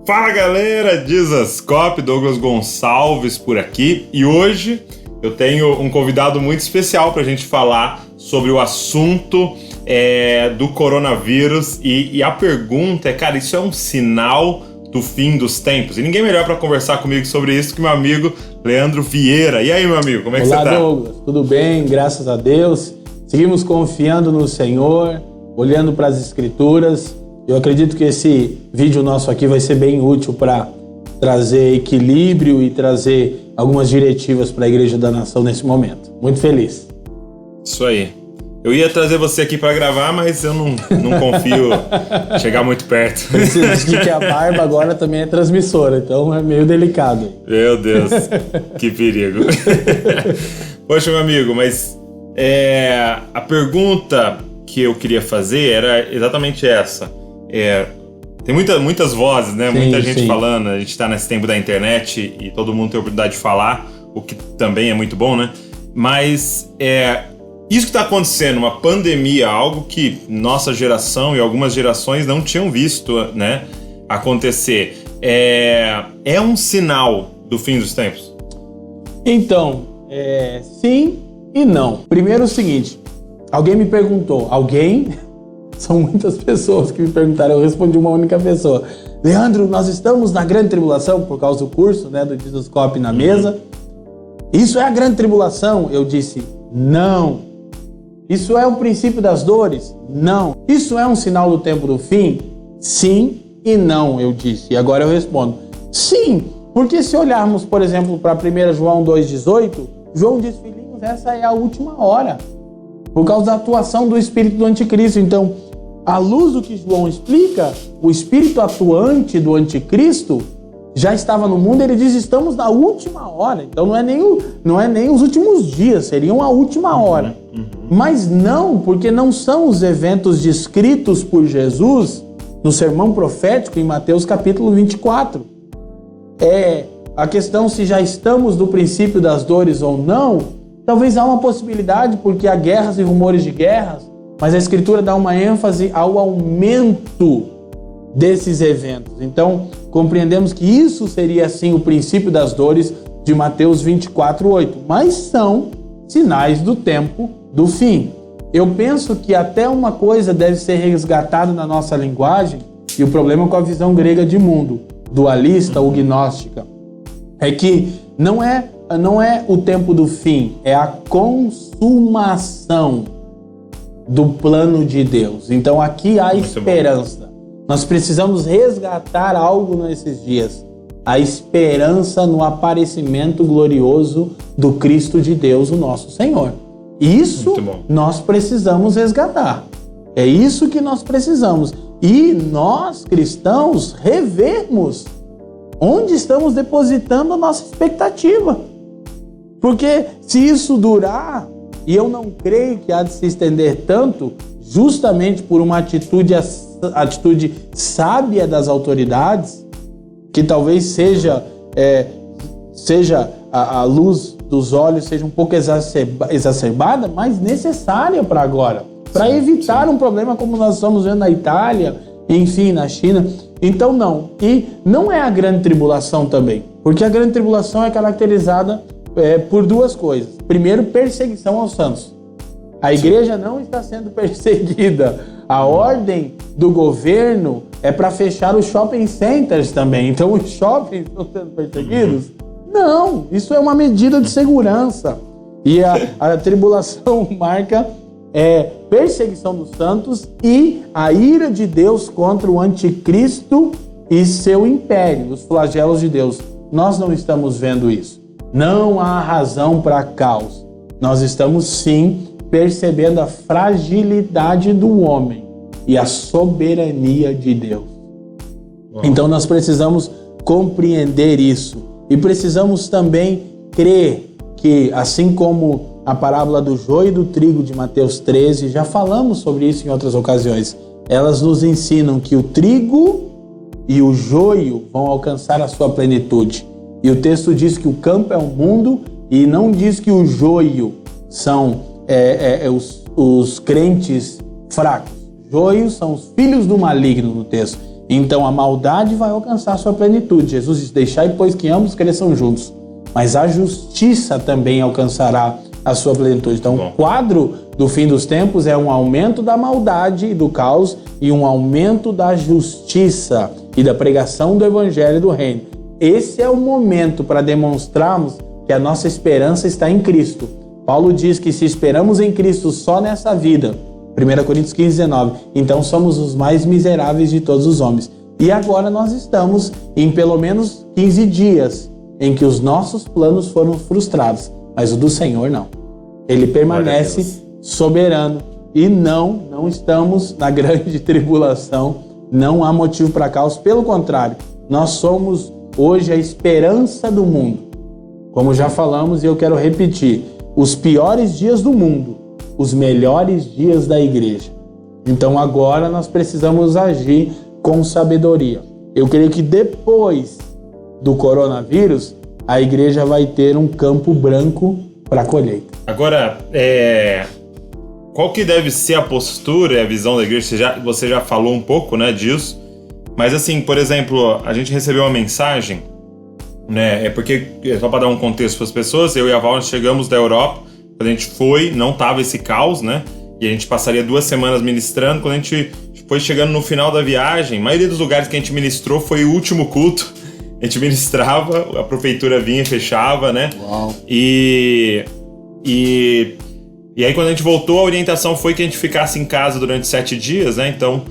Fala galera, Dizascope, Douglas Gonçalves por aqui, e hoje eu tenho um convidado muito especial para a gente falar sobre o assunto do coronavírus, e a pergunta é, cara, isso é um sinal do fim dos tempos? E ninguém melhor para conversar comigo sobre isso que meu amigo Leandro Vieira. E aí, meu amigo, como é que você tá? Olá, Douglas, tudo bem? Graças a Deus. Seguimos confiando no Senhor, olhando para as Escrituras. Eu acredito que esse vídeo nosso aqui vai ser bem útil para trazer equilíbrio e trazer algumas diretivas para a Igreja da Nação nesse momento. Muito feliz. Isso aí. Eu ia trazer você aqui para gravar, mas eu não confio chegar muito perto. Você disse que a barba agora também é transmissora, então é meio delicado. Meu Deus, que perigo. Poxa, meu amigo, mas a pergunta que eu queria fazer era exatamente essa. Tem muitas vozes, né? Sim, muita gente sim. falando, a gente está nesse tempo da internet e todo mundo tem a oportunidade de falar, o que também é muito bom, né? Mas isso que está acontecendo, uma pandemia, algo que nossa geração e algumas gerações não tinham visto, né, acontecer, é um sinal do fim dos tempos? Então, sim e não. Primeiro o seguinte, alguém me perguntou, são muitas pessoas que me perguntaram, eu respondi uma única pessoa. Leandro, nós estamos na grande tribulação por causa do curso, né, do Dizascope na mesa. Isso é a grande tribulação? Eu disse, não. Isso é o princípio das dores? Não. Isso é um sinal do tempo do fim? Sim e não, eu disse. E agora eu respondo, sim, porque se olharmos, por exemplo, para 1 João 2,18, João diz, filhinhos, essa é a última hora, por causa da atuação do espírito do anticristo. Então, à luz do que João explica, o espírito atuante do anticristo já estava no mundo, ele diz, estamos na última hora. Então não é nem os últimos dias, seriam a última hora. Mas não, porque não são os eventos descritos por Jesus no sermão profético em Mateus capítulo 24. A questão se já estamos no princípio das dores ou não, talvez há uma possibilidade, porque há guerras e rumores de guerras, mas a Escritura dá uma ênfase ao aumento desses eventos. Então, compreendemos que isso seria, assim, o princípio das dores de Mateus 24:8. Mas são sinais do tempo do fim. Eu penso que até uma coisa deve ser resgatada na nossa linguagem, e o problema com a visão grega de mundo, dualista ou gnóstica, é que não é o tempo do fim, é a consumação do plano de Deus. Então aqui há esperança. Nós precisamos resgatar algo nesses dias. A esperança no aparecimento glorioso do Cristo de Deus, o nosso Senhor. Isso nós precisamos resgatar. É isso que nós precisamos. E nós, cristãos, revermos onde estamos depositando a nossa expectativa. Porque se isso durar, e eu não creio que há de se estender tanto, justamente por uma atitude sábia das autoridades, que talvez seja a luz dos olhos seja um pouco exacerbada, mas necessária para agora, para evitar um problema como nós estamos vendo na Itália, enfim, na China. Então não. E não é a grande tribulação também, porque a grande tribulação é caracterizada por duas coisas. Primeiro, perseguição aos santos. A igreja não está sendo perseguida. A ordem do governo é para fechar os shopping centers também. Então os shoppings estão sendo perseguidos? Não, isso é uma medida de segurança. E a tribulação marca perseguição dos santos e a ira de Deus contra o anticristo e seu império, os flagelos de Deus. Nós não estamos vendo isso. Não há razão para caos. Nós estamos sim percebendo a fragilidade do homem e a soberania de Deus. Então nós precisamos compreender isso e precisamos também crer que, assim como a parábola do joio e do trigo de Mateus 13, já falamos sobre isso em outras ocasiões, elas nos ensinam que o trigo e o joio vão alcançar a sua plenitude. E o texto diz que o campo é o mundo e não diz que o joio são os crentes fracos. Joio são os filhos do maligno no texto. Então a maldade vai alcançar a sua plenitude. Jesus diz: deixai, pois, que ambos cresçam juntos. Mas a justiça também alcançará a sua plenitude. Então o quadro do fim dos tempos é um aumento da maldade e do caos e um aumento da justiça e da pregação do evangelho do reino. Esse é o momento para demonstrarmos que a nossa esperança está em Cristo. Paulo diz que se esperamos em Cristo só nessa vida, 1 Coríntios 15, 19, então somos os mais miseráveis de todos os homens. E agora nós estamos em pelo menos 15 dias em que os nossos planos foram frustrados, mas o do Senhor não. Ele permanece soberano e não estamos na grande tribulação, não há motivo para caos, pelo contrário, nós somos hoje a esperança do mundo. Como já falamos e eu quero repetir, os piores dias do mundo, os melhores dias da igreja. Então agora nós precisamos agir com sabedoria. Eu creio que depois do coronavírus, a igreja vai ter um campo branco para colheita. Agora, qual que deve ser a postura e a visão da igreja? Você já falou um pouco, né, disso, mas assim, por exemplo, a gente recebeu uma mensagem, né, porque, só para dar um contexto para as pessoas, eu e a Val, nós chegamos da Europa, quando a gente foi, não tava esse caos, né, e a gente passaria 2 semanas ministrando. Quando a gente foi chegando no final da viagem, a maioria dos lugares que a gente ministrou foi o último culto, a gente ministrava, a prefeitura vinha e fechava, né? Uau. E aí quando a gente voltou, a orientação foi que a gente ficasse em casa durante 7 dias, né? Então,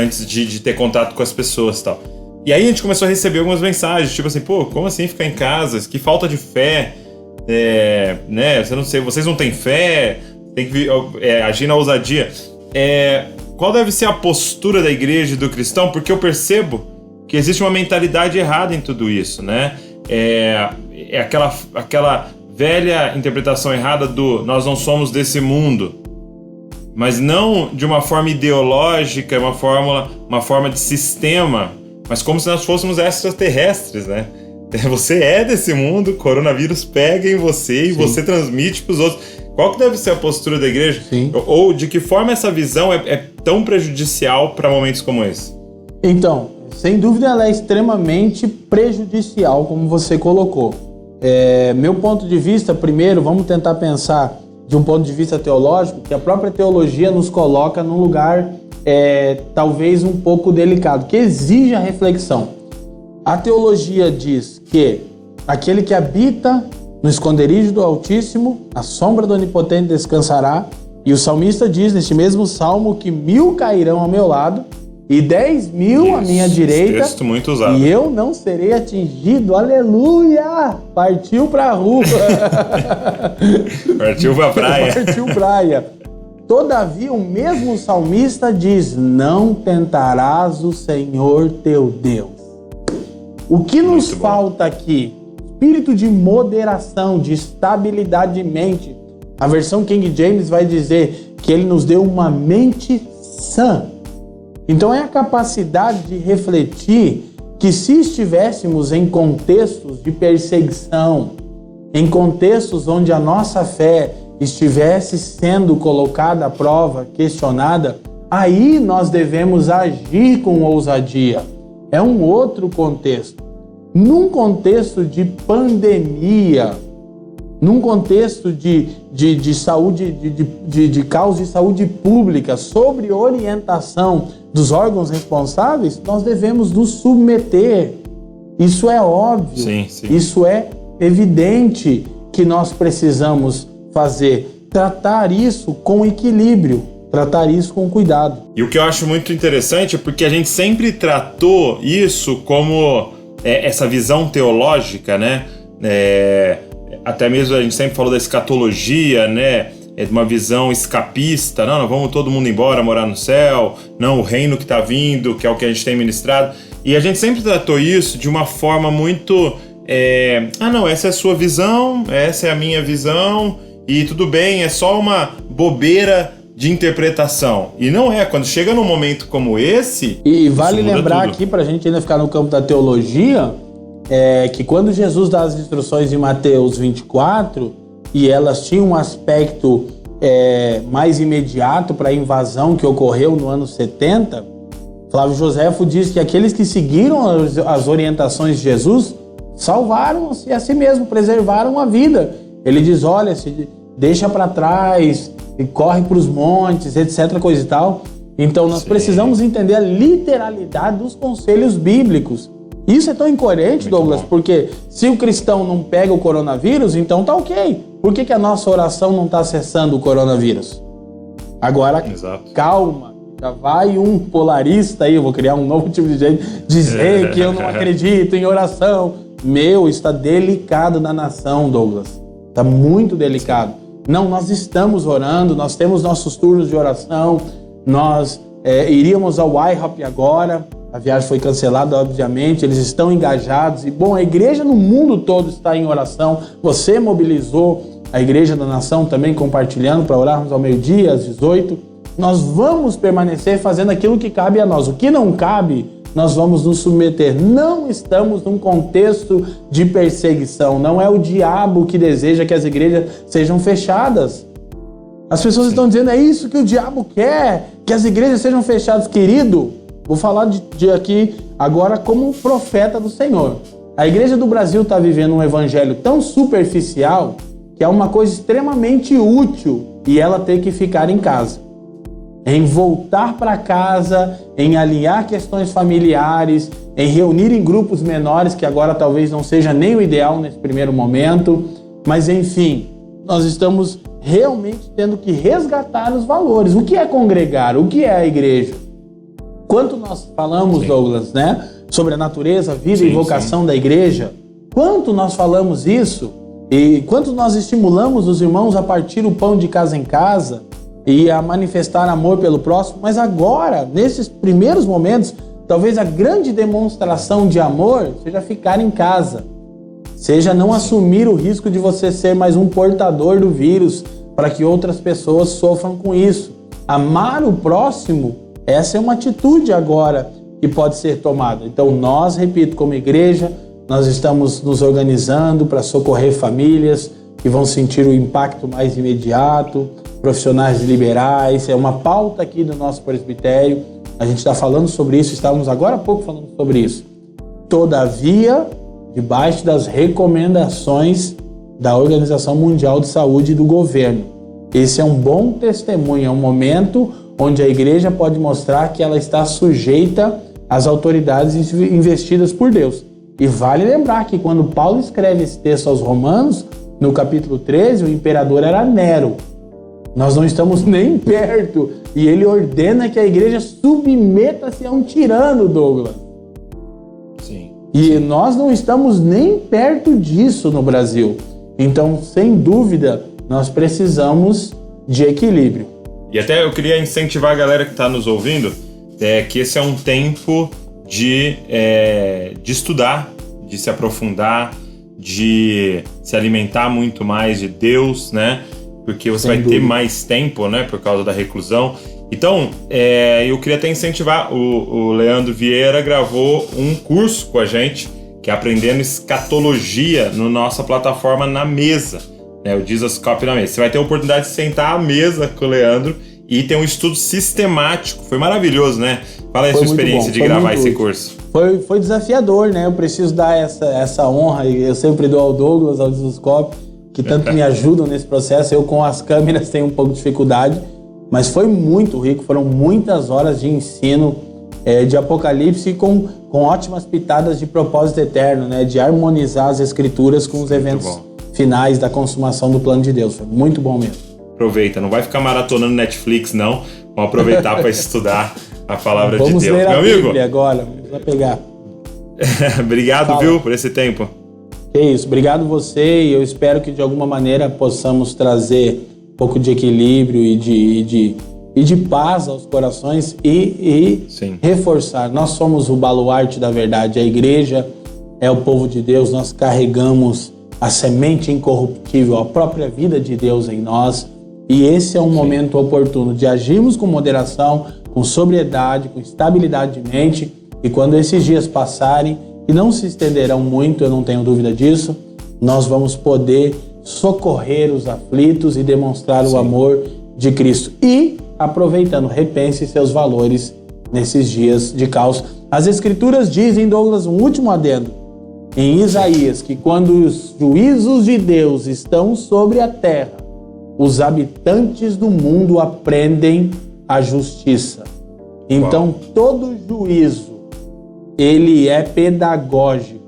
antes de ter contato com as pessoas e tal. E aí a gente começou a receber algumas mensagens, tipo assim, pô, como assim ficar em casa? Que falta de fé, né? Vocês não têm fé, tem que agir na ousadia. Qual deve ser a postura da igreja e do cristão? Porque eu percebo que existe uma mentalidade errada em tudo isso, né? Aquela velha interpretação errada do nós não somos desse mundo, mas não de uma forma ideológica, uma forma de sistema, mas como se nós fôssemos extraterrestres, né? Você é desse mundo, o coronavírus pega em você e você transmite para os outros. Qual que deve ser a postura da igreja? Sim. Ou de que forma essa visão é tão prejudicial para momentos como esse? Então, sem dúvida ela é extremamente prejudicial, como você colocou. Meu ponto de vista, primeiro, vamos tentar pensar de um ponto de vista teológico, que a própria teologia nos coloca num lugar talvez um pouco delicado, que exige a reflexão. A teologia diz que aquele que habita no esconderijo do Altíssimo, a sombra do Onipotente descansará, e o salmista diz neste mesmo salmo que 1000 cairão ao meu lado e 10.000 à minha direita, texto muito usado. E eu não serei atingido. Aleluia! Partiu pra rua. Partiu pra praia. Partiu praia. Todavia, o mesmo salmista diz: não tentarás o Senhor teu Deus. O que nos falta aqui? Espírito de moderação, de estabilidade de mente. A versão King James vai dizer que ele nos deu uma mente sã. Então é a capacidade de refletir que se estivéssemos em contextos de perseguição, em contextos onde a nossa fé estivesse sendo colocada à prova, questionada, aí nós devemos agir com ousadia. É um outro contexto. Num contexto de pandemia, num contexto de saúde, de causa de saúde pública, sobre orientação dos órgãos responsáveis, nós devemos nos submeter. Isso é óbvio, sim. Isso é evidente que nós precisamos fazer. Tratar isso com equilíbrio, tratar isso com cuidado. E o que eu acho muito interessante é porque a gente sempre tratou isso como essa visão teológica, né? Até mesmo a gente sempre falou da escatologia, né? Uma visão escapista, não, vamos todo mundo embora, morar no céu, não, o reino que está vindo, que é o que a gente tem ministrado. E a gente sempre tratou isso de uma forma muito, não, essa é a sua visão, essa é a minha visão, e tudo bem, é só uma bobeira de interpretação. E não é, quando chega num momento como esse... E vale lembrar tudo. Aqui, para a gente ainda ficar no campo da teologia, que quando Jesus dá as instruções de Mateus 24, e elas tinham um aspecto mais imediato para a invasão que ocorreu no ano 70, Flávio Joséfo diz que aqueles que seguiram as orientações de Jesus salvaram-se a si mesmo, preservaram a vida. Ele diz, olha, se deixa para trás, corre para os montes, etc, coisa e tal. Então nós precisamos entender a literalidade dos conselhos bíblicos. Isso é tão incoerente, Douglas, porque se o cristão não pega o coronavírus, então tá ok. Por que a nossa oração não está acessando o coronavírus? Agora, calma, já vai um polarista aí, eu vou criar um novo tipo de gente, dizer que eu não acredito em oração. Meu, isso está delicado na nação, Douglas. Está muito delicado. Não, nós estamos orando, nós temos nossos turnos de oração, nós iríamos ao IHOP agora, a viagem foi cancelada, obviamente, eles estão engajados. E, bom, a igreja no mundo todo está em oração. Você mobilizou a igreja da nação também, compartilhando para orarmos ao meio-dia, às 18. Nós vamos permanecer fazendo aquilo que cabe a nós. O que não cabe, nós vamos nos submeter. Não estamos num contexto de perseguição. Não é o diabo que deseja que as igrejas sejam fechadas. As pessoas estão dizendo, é isso que o diabo quer, que as igrejas sejam fechadas. Querido, vou falar de aqui agora como um profeta do Senhor. A igreja do Brasil está vivendo um evangelho tão superficial que é uma coisa extremamente útil e ela ter que ficar em casa. Em voltar para casa, em alinhar questões familiares, em reunir em grupos menores, que agora talvez não seja nem o ideal nesse primeiro momento, mas enfim, nós estamos realmente tendo que resgatar os valores. O que é congregar? O que é a igreja? Quanto nós falamos, Douglas, né, sobre a natureza, vida e vocação da igreja, quanto nós falamos isso e quanto nós estimulamos os irmãos a partir o pão de casa em casa e a manifestar amor pelo próximo, mas agora, nesses primeiros momentos, talvez a grande demonstração de amor seja ficar em casa, seja não assumir o risco de você ser mais um portador do vírus para que outras pessoas sofram com isso. Amar o próximo, essa é uma atitude agora que pode ser tomada. Então nós, repito, como igreja, nós estamos nos organizando para socorrer famílias que vão sentir o impacto mais imediato, profissionais liberais, é uma pauta aqui do nosso presbitério, a gente está falando sobre isso, estávamos agora há pouco falando sobre isso. Todavia, debaixo das recomendações da Organização Mundial de Saúde e do governo. Esse é um bom testemunho, é um momento onde a igreja pode mostrar que ela está sujeita às autoridades investidas por Deus. E vale lembrar que quando Paulo escreve esse texto aos Romanos, no capítulo 13, o imperador era Nero. Nós não estamos nem perto. E ele ordena que a igreja submeta-se a um tirano, Douglas. Sim. E nós não estamos nem perto disso no Brasil. Então, sem dúvida, nós precisamos de equilíbrio. E até eu queria incentivar a galera que está nos ouvindo, que esse é um tempo de estudar, de se aprofundar, de se alimentar muito mais de Deus, né? Porque você vai ter mais tempo, né? Por causa da reclusão. Então, eu queria até incentivar. O Leandro Vieira gravou um curso com a gente, que é Aprendendo Escatologia, na nossa plataforma Na Mesa, né? O Jesuscope Na Mesa. Você vai ter a oportunidade de sentar à mesa com o Leandro e ter um estudo sistemático. Foi maravilhoso, né? Fala aí a sua experiência de gravar esse curso. Foi desafiador, né? Eu preciso dar essa honra, e eu sempre dou ao Douglas, ao Jesuscope, que tanto me ajudam nesse processo. Eu com as câmeras tenho um pouco de dificuldade, mas foi muito rico, foram muitas horas de ensino de Apocalipse com ótimas pitadas de propósito eterno, né? De harmonizar as escrituras com os eventos finais da consumação do plano de Deus. Foi muito bom mesmo. Aproveita, não vai ficar maratonando Netflix, não. Vamos aproveitar para estudar a palavra de Deus. Vamos ler meu a amigo Bíblia agora, vamos lá pegar. Obrigado, viu, por esse tempo. É isso, obrigado você, e eu espero que de alguma maneira possamos trazer um pouco de equilíbrio e de paz aos corações e reforçar. Nós somos o baluarte da verdade, a igreja é o povo de Deus, nós carregamos a semente incorruptível, a própria vida de Deus em nós, e esse é um momento oportuno de agirmos com moderação, com sobriedade, com estabilidade de mente, e quando esses dias passarem, e não se estenderão muito, eu não tenho dúvida disso, nós vamos poder socorrer os aflitos e demonstrar o amor de Cristo. E, aproveitando, repense seus valores nesses dias de caos. As Escrituras dizem, Douglas, um último adendo, em Isaías, que quando os juízos de Deus estão sobre a terra, os habitantes do mundo aprendem a justiça. Então, todo juízo, ele é pedagógico.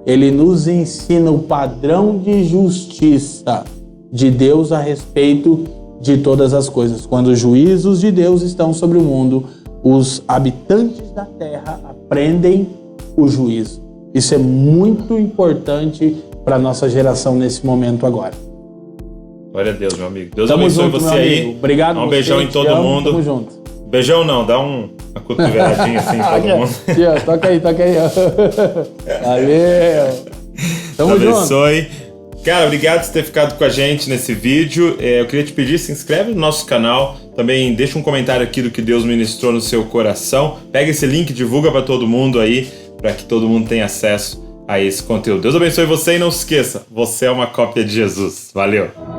Ele nos ensina o padrão de justiça de Deus a respeito de todas as coisas. Quando os juízos de Deus estão sobre o mundo, os habitantes da terra aprendem o juízo. Isso é muito importante para a nossa geração nesse momento agora. Glória a Deus, meu amigo. Deus abençoe você aí. Obrigado. Um beijão em todo mundo. Tamo junto. Beijão não, dá uma cotoveladinha assim em todo mundo. Aqui, ó, toca aí. Valeu. Tamo junto. Abençoe. Cara, obrigado por ter ficado com a gente nesse vídeo. Eu queria te pedir, se inscreve no nosso canal. Também deixa um comentário aqui do que Deus ministrou no seu coração. Pega esse link, divulga para todo mundo aí, para que todo mundo tenha acesso a esse conteúdo. Deus abençoe você e não se esqueça, você é uma cópia de Jesus. Valeu!